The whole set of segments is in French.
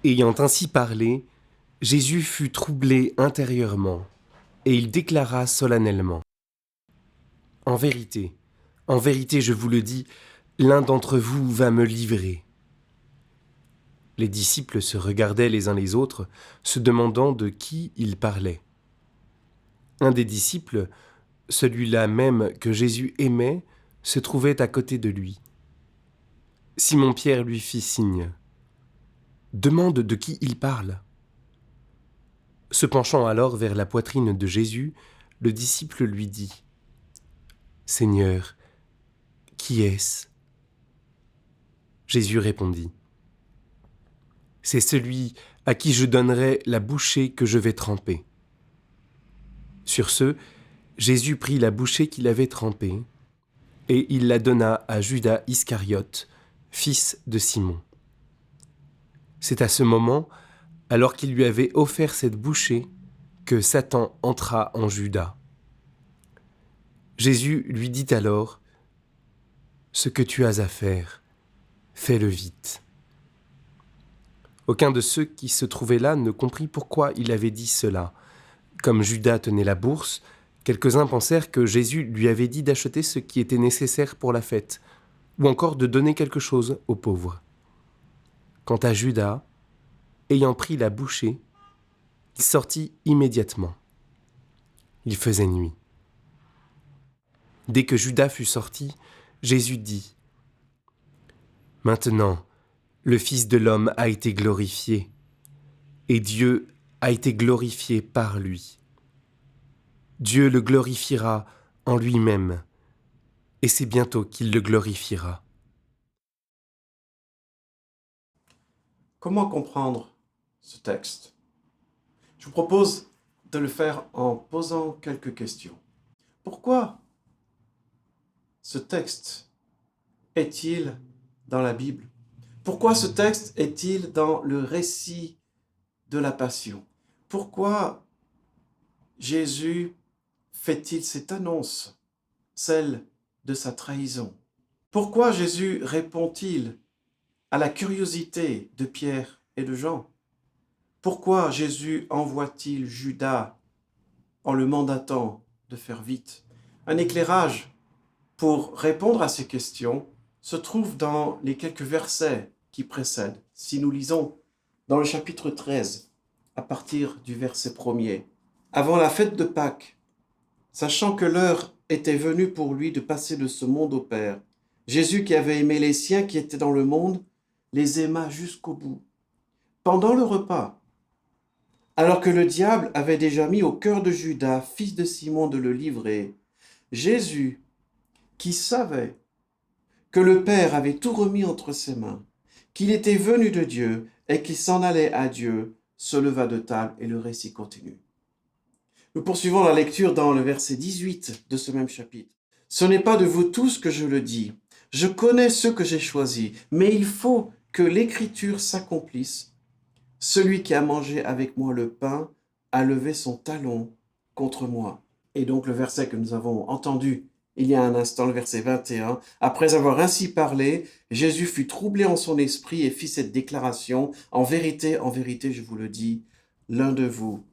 Ayant ainsi parlé, Jésus fut troublé intérieurement, et il déclara solennellement : en vérité, je vous le dis, l'un d'entre vous va me livrer. Les disciples se regardaient les uns les autres, se demandant de qui il parlait. Un des disciples, celui-là même que Jésus aimait, se trouvait à côté de lui. Simon-Pierre lui fit signe : demande de qui il parle. Se penchant alors vers la poitrine de Jésus, le disciple lui dit : Seigneur, qui est-ce ? Jésus répondit : c'est celui à qui je donnerai la bouchée que je vais tremper. Sur ce, Jésus prit la bouchée qu'il avait trempée, et il la donna à Judas Iscariote, fils de Simon. C'est à ce moment, alors qu'il lui avait offert cette bouchée, que Satan entra en Judas. Jésus lui dit alors : ce que tu as à faire, fais-le vite. Aucun de ceux qui se trouvaient là ne comprit pourquoi il avait dit cela. Comme Judas tenait la bourse, quelques-uns pensèrent que Jésus lui avait dit d'acheter ce qui était nécessaire pour la fête, ou encore de donner quelque chose aux pauvres. Quant à Judas, ayant pris la bouchée, il sortit immédiatement. Il faisait nuit. Dès que Judas fut sorti, Jésus dit : maintenant, le Fils de l'homme a été glorifié, et Dieu a été glorifié par lui. Dieu le glorifiera en lui-même, et c'est bientôt qu'il le glorifiera. Comment comprendre ce texte ? Je vous propose de le faire en posant quelques questions. Pourquoi ce texte est-il dans la Bible ? Pourquoi ce texte est-il dans le récit de la Passion ? Pourquoi Jésus fait-il cette annonce, celle de sa trahison ? Pourquoi Jésus répond-il à la curiosité de Pierre et de Jean ? Pourquoi Jésus envoie-t-il Judas en le mandatant de faire vite ? Un éclairage pour répondre à ces questions se trouve dans les quelques versets qui précèdent. Si nous lisons dans le chapitre 13, à partir du verset 1er, avant la fête de Pâques, sachant que l'heure était venue pour lui de passer de ce monde au Père, Jésus, qui avait aimé les siens qui étaient dans le monde, les aima jusqu'au bout. Pendant le repas, alors que le diable avait déjà mis au cœur de Judas, fils de Simon, de le livrer, Jésus, qui savait que le Père avait tout remis entre ses mains, qu'il était venu de Dieu et qu'il s'en allait à Dieu, se leva de table et le récit continue. Nous poursuivons la lecture dans le verset 18 de ce même chapitre. « Ce n'est pas de vous tous que je le dis. Je connais ceux que j'ai choisis, mais il faut que l'Écriture s'accomplisse. Celui qui a mangé avec moi le pain a levé son talon contre moi. » Et donc le verset que nous avons entendu il y a un instant, le verset 21, « Après avoir ainsi parlé, Jésus fut troublé en son esprit et fit cette déclaration, « en vérité, je vous le dis, l'un de vous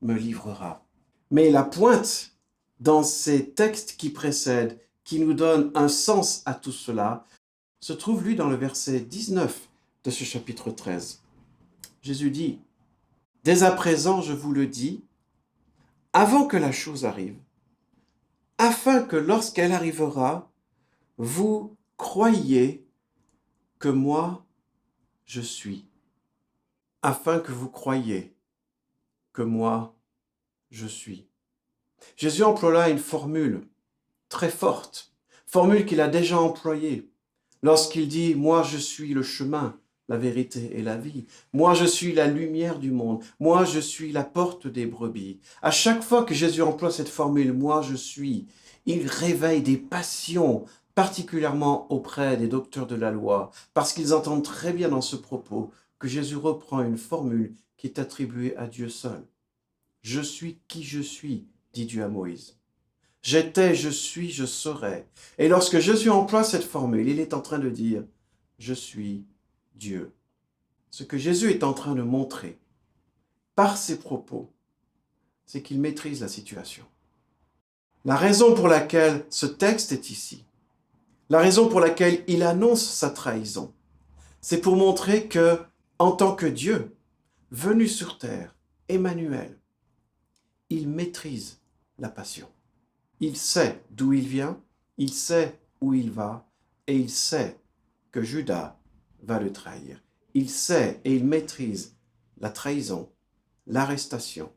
me livrera. » Mais la pointe dans ces textes qui précèdent, qui nous donnent un sens à tout cela, se trouve, lui, dans le verset 19 de ce chapitre 13. Jésus dit : « Dès à présent, je vous le dis, avant que la chose arrive, afin que lorsqu'elle arrivera, vous croyiez que moi, je suis. » Afin que vous croyiez que moi, je suis. Jésus emploie là une formule très forte, formule qu'il a déjà employée lorsqu'il dit « Moi, je suis le chemin, la vérité et la vie. Moi, je suis la lumière du monde. Moi, je suis la porte des brebis. » À chaque fois que Jésus emploie cette formule « Moi, je suis », il réveille des passions, particulièrement auprès des docteurs de la loi, parce qu'ils entendent très bien dans ce propos que Jésus reprend une formule qui est attribuée à Dieu seul. « Je suis qui je suis », dit Dieu à Moïse. « J'étais, je suis, je serai. » Et lorsque Jésus emploie cette formule, il est en train de dire « Je suis Dieu. » Ce que Jésus est en train de montrer par ses propos, c'est qu'il maîtrise la situation. La raison pour laquelle ce texte est ici, la raison pour laquelle il annonce sa trahison, c'est pour montrer que, en tant que Dieu, venu sur terre, Emmanuel, il maîtrise la passion. Il sait d'où il vient, il sait où il va, et il sait que Judas va le trahir. Il sait et il maîtrise la trahison, l'arrestation,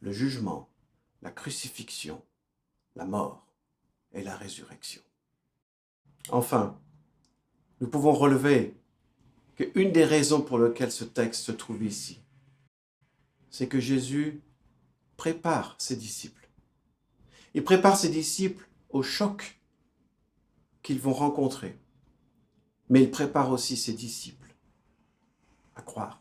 le jugement, la crucifixion, la mort et la résurrection. Enfin, nous pouvons relever qu'une des raisons pour lesquelles ce texte se trouve ici, c'est que Jésus prépare ses disciples. Il prépare ses disciples au choc qu'ils vont rencontrer, mais il prépare aussi ses disciples à croire.